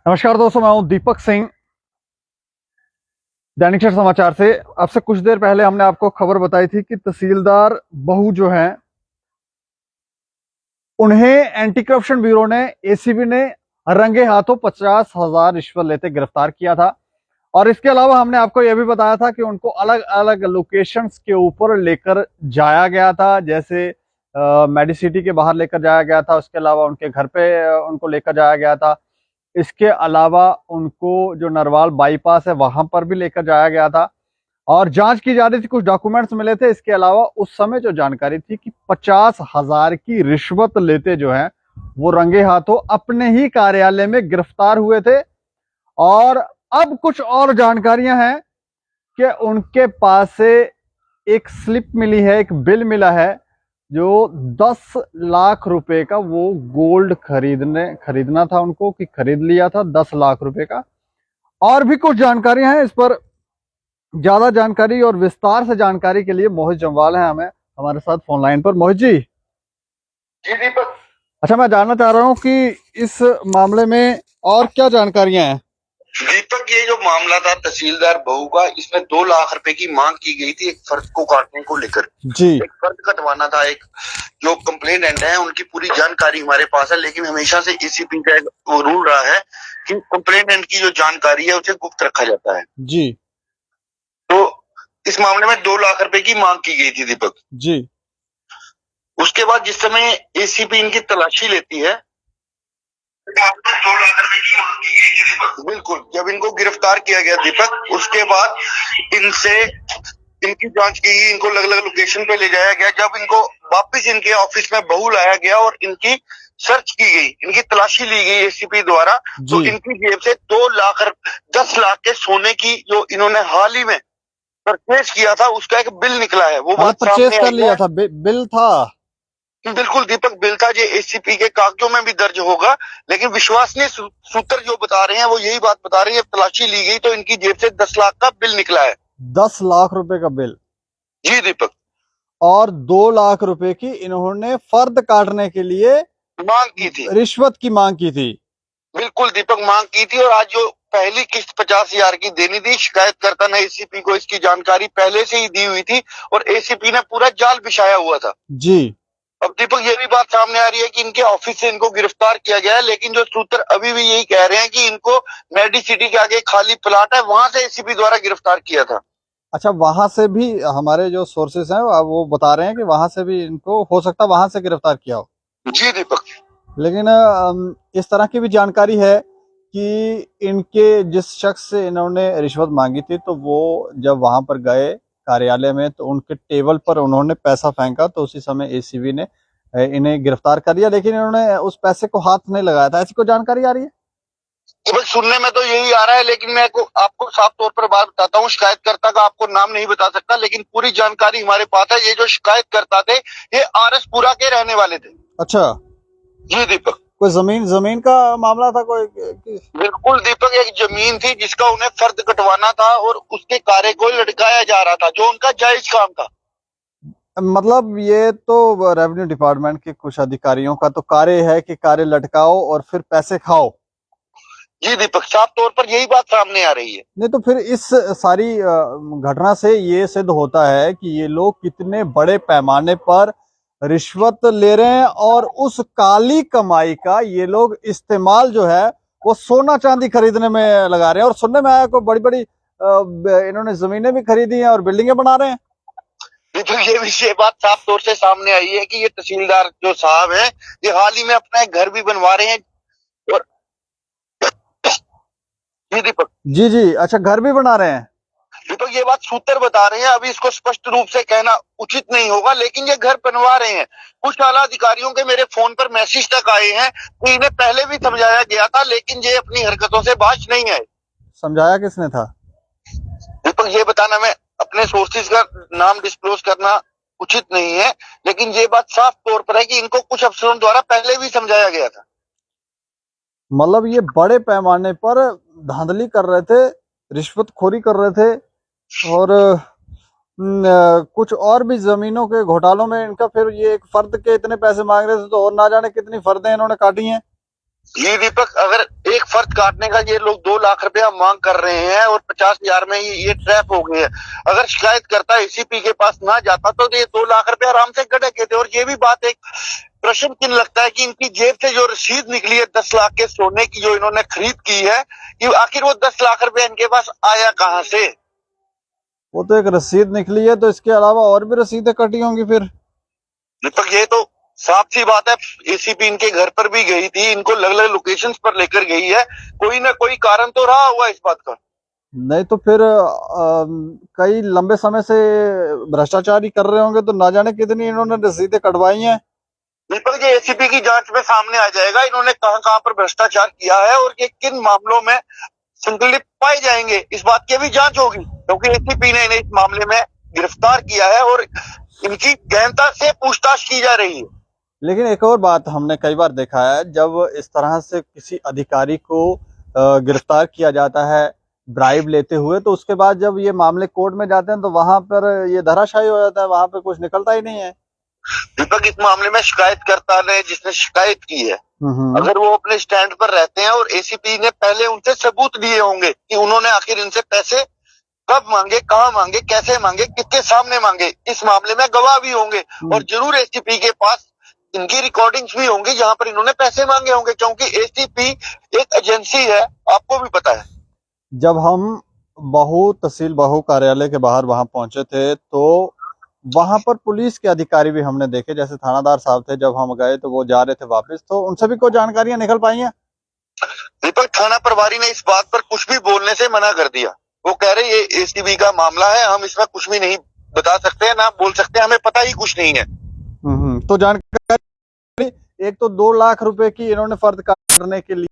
नमस्कार दोस्तों, मैं हूं दीपक सिंह, दैनिक क्षेत्र समाचार से। आपसे कुछ देर पहले हमने आपको खबर बताई थी कि तहसीलदार बहू जो है, उन्हें एंटी करप्शन ब्यूरो ने, एसीबी ने रंगे हाथों 50,000 रिश्वत लेते गिरफ्तार किया था। और इसके अलावा हमने आपको यह भी बताया था कि उनको अलग अलग लोकेशंस के ऊपर लेकर जाया गया था, जैसे मेडिसिटी के बाहर लेकर जाया गया था, उसके अलावा उनके घर पे उनको लेकर जाया गया था। इसके अलावा उनको जो नरवाल बाईपास है वहां पर भी लेकर जाया गया था और जांच की जा रही थी, कुछ डॉक्यूमेंट्स मिले थे। इसके अलावा उस समय जो जानकारी थी कि 50,000 की रिश्वत लेते जो है वो रंगे हाथों अपने ही कार्यालय में गिरफ्तार हुए थे। और अब कुछ और जानकारियां हैं कि उनके पास से एक स्लिप मिली है, एक बिल मिला है, जो 10 लाख रुपए का वो गोल्ड खरीदना था उनको, कि खरीद लिया था 10 लाख रुपए का। और भी कुछ जानकारियां हैं। इस पर ज्यादा जानकारी और विस्तार से जानकारी के लिए मोहित जम्वाल है हमारे साथ फोन लाइन पर। मोहित जी। जी दीपक। अच्छा, मैं जानना चाह रहा हूँ कि इस मामले में और क्या जानकारियां हैं। दीपक, ये जो मामला था तहसीलदार बहू का, इसमें 2 लाख रुपए की मांग की गई थी एक फर्द को काटने को लेकर। जी। एक फर्द कटवाना था। एक जो कंप्लेनेंट है उनकी पूरी जानकारी हमारे पास है, लेकिन हमेशा से एसीपी का एक रूल रहा है कि कंप्लेनेंट की जो जानकारी है उसे गुप्त रखा जाता है। जी। तो इस मामले में 2 लाख रुपए की मांग की गई थी दीपक। जी। उसके बाद जिस समय एसीपी इनकी तलाशी लेती है, 2 लाख रुपए की मांग की गई थी दीपक। बिल्कुल, जब इनको गिरफ्तार किया गया दीपक, उसके बाद इनसे इनकी जांच की गई, इनको अलग अलग लोकेशन पे ले जाया गया। जब इनको वापस इनके ऑफिस में बहू लाया गया और इनकी सर्च की गई, इनकी तलाशी ली गई एसीपी द्वारा, तो इनकी जेब से 10 लाख के सोने की जो इन्होंने हाल ही में परचेज किया था उसका एक बिल निकला है। वो बात परचेज कर लिया था, बिल था। बिल्कुल दीपक, बिल था। ये एसीपी के कागजों में भी दर्ज होगा, लेकिन विश्वसनीय सूत्र जो बता रहे हैं वो यही बात बता रहे हैं। तलाशी ली गई तो इनकी जेब से 10 लाख का बिल निकला है। 10 लाख रुपए का बिल। जी दीपक। और 2 लाख रुपए की इन्होंने फर्द काटने के लिए मांग की थी, रिश्वत की मांग की थी। बिल्कुल दीपक, मांग की थी। और आज जो पहली किस्त 50,000 की देनी थी, शिकायतकर्ता ने एसीपी को इसकी जानकारी पहले से ही दी हुई थी और एसीपी ने पूरा जाल बिछाया हुआ था। जी। अब दीपक, ये भी बात सामने आ रही है कि इनके ऑफिस से इनको गिरफ्तार किया गया है, लेकिन जो सूत्र अभी भी यही कह रहे हैं कि इनको मेडिसिटी के आगे खाली प्लाट है, वहां से एसीपी द्वारा गिरफ्तार किया था। अच्छा, वहां से भी हमारे जो सोर्सेस हैं वो बता रहे हैं कि वहां से भी इनको हो सकता है वहां से गिरफ्तार किया हो। जी दीपक। लेकिन इस तरह की भी जानकारी है कि इनके जिस शख्स से इन्होंने रिश्वत मांगी थी, तो वो जब वहां पर गए कार्यालय में तो उनके टेबल पर उन्होंने पैसा फेंका, तो उसी समय एसीबी ने इन्हें गिरफ्तार कर लिया, लेकिन इन्होंने उस पैसे को हाथ नहीं लगाया था। ऐसी कोई जानकारी आ रही है? दीपक, सुनने में तो यही आ रहा है, लेकिन मैं आपको साफ तौर पर बात बताता हूँ। शिकायतकर्ता का आपको नाम नहीं बता सकता, लेकिन पूरी जानकारी हमारे पास है। ये जो शिकायतकर्ता थे, ये आरएस पुरा के रहने वाले थे। अच्छा। जी दीपक। कोई जमीन का मामला था कोई? बिल्कुल दीपक, एक जमीन थी जिसका उन्हें फर्द कटवाना था और उसके कार्य को लटकाया जा रहा था, जो उनका जायज काम था। मतलब ये तो रेवेन्यू डिपार्टमेंट के कुछ अधिकारियों का तो कार्य है कि कार्य लटकाओ और फिर पैसे खाओ। जी दीपक, साफ तौर पर यही बात सामने आ रही है। नहीं तो फिर इस सारी घटना से ये सिद्ध होता है कि ये लोग कितने बड़े पैमाने पर रिश्वत ले रहे हैं और उस काली कमाई का ये लोग इस्तेमाल जो है वो सोना चांदी खरीदने में लगा रहे हैं। और सुनने में आया को बड़ी बड़ी इन्होंने जमीनें भी खरीदी हैं और बिल्डिंगें बना रहे हैं। तो ये बात साफ तौर से सामने आई है कि ये तहसीलदार जो साहब हैं, ये हाल ही में अपना एक घर भी बनवा रहे हैं। और जी दीपक। जी जी। अच्छा, घर भी बना रहे हैं। दीपक, ये बात सूत्र बता रहे हैं, अभी इसको स्पष्ट रूप से कहना उचित नहीं होगा, लेकिन ये घर बनवा रहे हैं। कुछ आला अधिकारियों के मेरे फोन पर मैसेज तक आए हैं कि इन्हें पहले भी समझाया गया था, लेकिन ये अपनी हरकतों से बाज नहीं आए। समझाया किसने था? दीपक, ये बताना, मैं अपने सोर्सेज का नाम डिस्क्लोज करना उचित नहीं है, लेकिन ये बात साफ तौर पर है कि इनको कुछ अफसरों द्वारा पहले भी समझाया गया था। मतलब ये बड़े पैमाने पर धांधली कर रहे थे, रिश्वतखोरी कर रहे थे और कुछ और भी जमीनों के घोटालों में इनका, फिर ये एक फर्द के इतने पैसे मांग रहे थे तो और ना जाने कितनी फर्दें इन्होंने काटी हैं। ये दीपक, अगर एक फर्द काटने का ये लोग 2 लाख रुपया मांग कर रहे हैं और 50,000 में ये ट्रैप हो गए हैं। अगर शिकायत करता एसीपी के पास ना जाता तो ये 2 लाख रुपया आराम से गड़े के थे। और ये भी बात एक प्रश्न चिन्ह लगता है कि इनकी जेब से जो रसीद निकली है 10 लाख के सोने की जो इन्होंने खरीद की है, कि आखिर वो 10 लाख रुपया इनके पास आया कहाँ से? वो तो एक रसीद निकली है, तो इसके अलावा और भी रसीदें कटी होंगी फिर। दीपक ये तो साफ सी बात है, एसीपी इनके घर पर भी गई थी, इनको अलग अलग लोकेशंस पर लेकर गई है, कोई ना कोई कारण तो रहा हुआ इस बात का। नहीं तो फिर कई लंबे समय से भ्रष्टाचार ही कर रहे होंगे, तो ना जाने कितनी इन्होंने रसीदें कटवाई हैं। दीपक ये एसीपी की जांच में सामने आ जाएगा इन्होंने कहां कहां पर भ्रष्टाचार किया है और ये किन मामलों में संलिप्त पाए जाएंगे, इस बात की भी जांच होगी, क्योंकि एसीपी ने इन्हें इस मामले में गिरफ्तार किया है और इनकी गहनता से पूछताछ की जा रही है। लेकिन एक और बात हमने कई बार देखा है, जब इस तरह से किसी अधिकारी को गिरफ्तार किया जाता है ब्राइब लेते हुए, तो उसके बाद जब ये मामले कोर्ट में जाते हैं तो वहां पर ये धराशायी हो जाता है, वहां पे कुछ निकलता ही नहीं है। दीपक इस मामले में शिकायतकर्ता ने जिसने शिकायत की है, अगर वो अपने स्टैंड पर रहते हैं और एसीपी ने पहले उनसे सबूत लिए होंगे कि उन्होंने आखिर इनसे पैसे कब मांगे, कहाँ मांगे, कैसे मांगे, किसके सामने मांगे, इस मामले में गवाह भी होंगे और जरूर एसीपी के पास इनकी रिकॉर्डिंग्स भी होंगी जहां पर इन्होंने पैसे मांगे होंगे, क्योंकि एसीपी एक एजेंसी है, आपको भी पता है। जब हम तहसील बहू कार्यालय के बाहर वहां पहुंचे थे, तो वहां पर पुलिस के अधिकारी भी हमने देखे, जैसे थानादार साहब थे, जब हम गए तो वो जा रहे थे वापस, तो उनसे भी कोई जानकारियां निकल पाई हैं? दीपक थाना प्रभारी ने इस बात पर कुछ भी बोलने से मना कर दिया। वो कह रहे ये एसीबी का मामला है, हम इसमें कुछ भी नहीं बता सकते हैं, ना बोल सकते, हमें पता ही कुछ नहीं है। तो जानकारी, एक तो 2 लाख रुपए की इन्होंने फर्द काटने के लिए